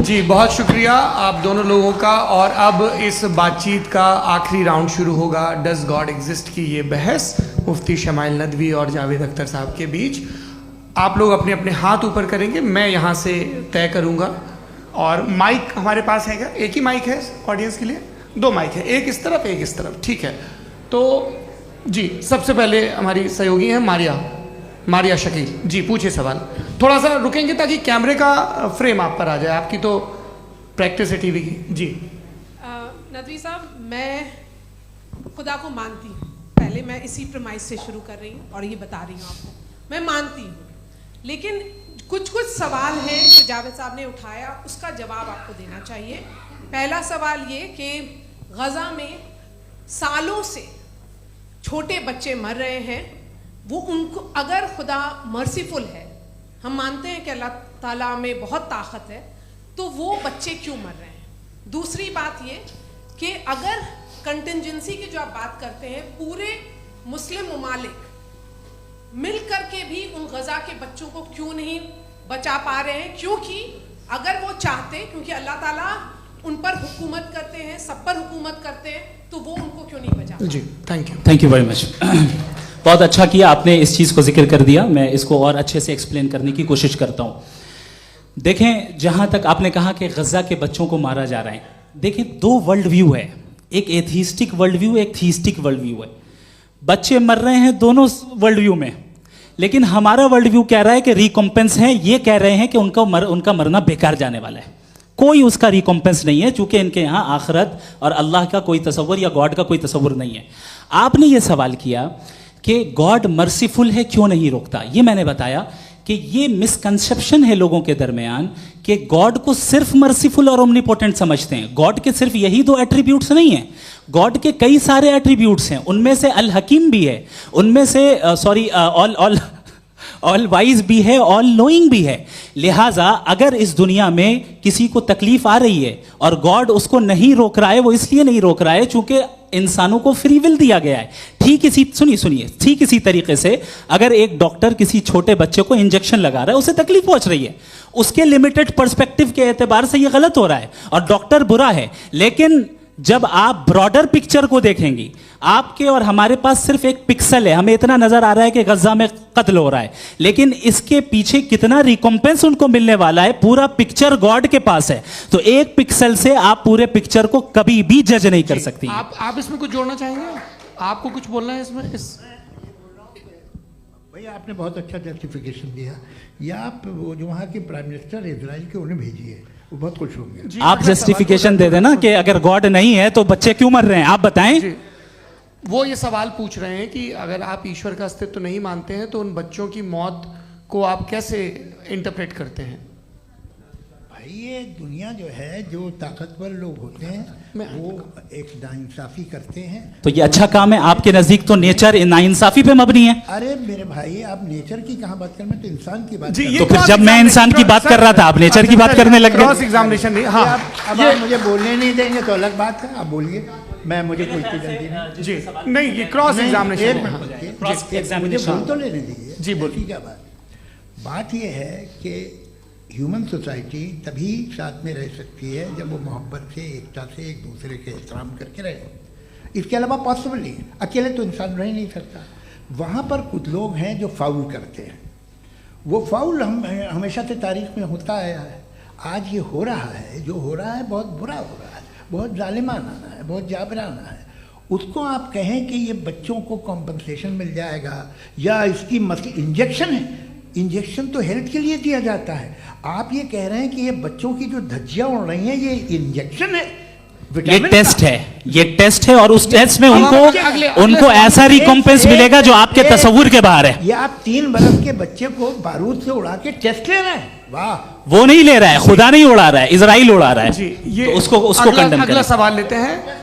जी बहुत शुक्रिया आप दोनों लोगों का। और अब इस बातचीत का आखिरी राउंड शुरू होगा, डज गॉड एग्जिस्ट की ये बहस मुफ्ती शमाइल नदवी और जावेद अख्तर साहब के बीच। आप लोग अपने अपने हाथ ऊपर करेंगे, मैं यहाँ से तय करूँगा। और माइक हमारे पास है क्या? एक ही माइक है ऑडियंस के लिए? 2 माइक है, एक इस तरफ एक इस तरफ, ठीक है। तो जी सबसे पहले हमारी सहयोगी हैं मारिया शकील जी, पूछिए सवाल। थोड़ा सा रुकेंगे ताकि कैमरे का फ्रेम आप पर आ जाए, आपकी तो प्रैक्टिस है टीवी की। जी नदवी साहब, मैं खुदा को मानती हूँ, पहले मैं इसी प्रमाइस से शुरू कर रही हूँ और ये बता रही हूँ आपको, मैं मानती हूँ। लेकिन कुछ सवाल हैं जो जावेद साहब ने उठाया, उसका जवाब आपको देना चाहिए। पहला सवाल ये कि गज़ा में सालों से छोटे बच्चे मर रहे हैं, वो उनको अगर खुदा मर्सीफुल है, हम मानते हैं कि अल्लाह ताला में बहुत ताकत है, तो वो बच्चे क्यों मर रहे हैं? दूसरी बात ये कि अगर कंटिजेंसी की जो आप बात करते हैं, पूरे मुस्लिम ममालिक मिल करके भी उन गज़ा के बच्चों को क्यों नहीं बचा पा रहे हैं? क्योंकि अगर वो चाहते, क्योंकि अल्लाह ताला उन पर हुकूमत करते हैं, सब पर हुकूमत करते हैं, तो वो उनको क्यों नहीं बचा? जी थैंक यू वेरी मच। बहुत अच्छा किया आपने इस चीज़ को जिक्र कर दिया, मैं इसको और अच्छे से एक्सप्लेन करने की कोशिश करता हूँ। देखें, जहाँ तक आपने कहा कि गज़ा के बच्चों को मारा जा रहा है, देखिए 2 वर्ल्ड व्यू है, एक एथीस्टिक वर्ल्ड व्यू, एक थीस्टिक वर्ल्ड व्यू है। बच्चे मर रहे हैं दोनों वर्ल्ड व्यू में, लेकिन हमारा वर्ल्ड व्यू कह रहा है कि रिकॉम्पेंस है, ये कह रहे हैं कि उनका मरना बेकार जाने वाला है, कोई उसका रिकॉम्पेंस नहीं है, चूंकि इनके यहाँ आखिरत और अल्लाह का कोई तसव्वुर या गॉड का कोई तसव्वुर नहीं है। आपने ये सवाल किया कि गॉड मर्सीफुल है, क्यों नहीं रोकता? ये मैंने बताया कि ये मिसकंसेप्शन है लोगों के दरमियान कि गॉड को सिर्फ मर्सीफुल और ओमनीपोटेंट समझते हैं। गॉड के सिर्फ यही 2 एट्रीब्यूट्स नहीं हैं, गॉड के कई सारे एट्रीब्यूट्स हैं, उनमें से अल हकीम भी है, उनमें से ऑल वाइज भी है, ऑल नोइंग भी है। लिहाजा अगर इस दुनिया में किसी को तकलीफ आ रही है और गॉड उसको नहीं रोक रहा है, वो इसलिए नहीं रोक रहा है चूंकि इंसानों को फ्री विल दिया गया है। ठीक इसी तरीके से अगर एक डॉक्टर किसी छोटे बच्चे को इंजेक्शन लगा रहा है, उसे तकलीफ पहुंच रही है, उसके लिमिटेड पर्सपेक्टिव के एतबार से यह गलत हो रहा है और डॉक्टर बुरा है। लेकिन जब आप ब्रॉडर पिक्चर को देखेंगी, आपके और हमारे पास सिर्फ एक पिक्सल है, हमें इतना नजर आ रहा है कि गज़ा में कत्ल हो रहा है, लेकिन इसके पीछे कितना रिकॉम्पेंस उनको मिलने वाला है, पूरा पिक्चर गॉड के पास है। तो एक पिक्सल से आप पूरे पिक्चर को कभी भी जज नहीं कर सकती। आप इसमें कुछ जोड़ना चाहेंगे? आपको कुछ बोलना है इसमें? भैया आपने बहुत अच्छा जस्टिफिकेशन दिया, या आप वो जो वहाँ के प्राइम मिनिस्टर इजराइल के उन्हें भेजिए, वो बहुत खुश होंगे। आप जस्टिफिकेशन दे देना कि अगर गॉड नहीं है तो बच्चे क्यों मर रहे हैं, आप बताएं। वो ये सवाल पूछ रहे हैं कि अगर आप ईश्वर का अस्तित्व नहीं मानते हैं तो उन बच्चों की मौत को आप कैसे इंटरप्रेट करते हैं? भाई ये दुनिया जो है, जो ताकतवर लोग होते हैं वो एक नाइंसाफी करते हैं। तो ये अच्छा काम है आपके नजदीक, तो नेचर नाइंसाफी पे मबनी है। अरे मेरे भाई, आप नेचर की कहाँ बात कर रहे हैं, तो इंसान की बात। तो फिर जब मैं इंसान की बात कर रहा था, आप नेचर की बात करने लग गए। क्रॉस एग्जामिनेशन नहीं, हाँ अब आप मुझे बोलने नहीं देंगे तो अलग बात है, आप बोलिए, मुझे कोई जल्दी नहीं। जी नहीं, ये क्रॉस एग्जामिनेशन मुझे बोल तो लेने दीजिए। जी बोलिए। क्या बात ये है कि ह्यूमन सोसाइटी तभी साथ में रह सकती है जब वो मोहब्बत से, एकता से, एक दूसरे के एहतराम करके रहे। इसके अलावा पॉसिबल नहीं है, अकेले तो इंसान रह नहीं सकता। वहाँ पर कुछ लोग हैं जो फाउल करते हैं, वो फाउल हमेशा से तारीख में होता आया है। आज ये हो रहा है, जो हो रहा है बहुत बुरा हो रहा है, बहुत जालिमाना है, बहुत जाबराना है। उसको आप कहें कि ये बच्चों को कॉम्पनसेशन मिल जाएगा या इसकी इंजेक्शन है, इंजेक्शन तो हेल्थ के लिए दिया जाता है। आप ये कह रहे हैं कि ये बच्चों की जो धज्जियां उड़ रही हैं ये इंजेक्शन है, ये टेस्ट है और उस टेस्ट में उनको ऐसा रिकॉम्पेंस मिलेगा जो आपके तसव्वुर के बाहर है। ये आप 3 बरस के बच्चे को बारूद से उड़ा के टेस्ट ले रहे हैं। वाह, वो नहीं ले रहा है, खुदा नहीं उड़ा रहा है, इजराइल उड़ा रहा है। जी, ये तो उसको कंडेम करें। अगला सवाल लेते हैं।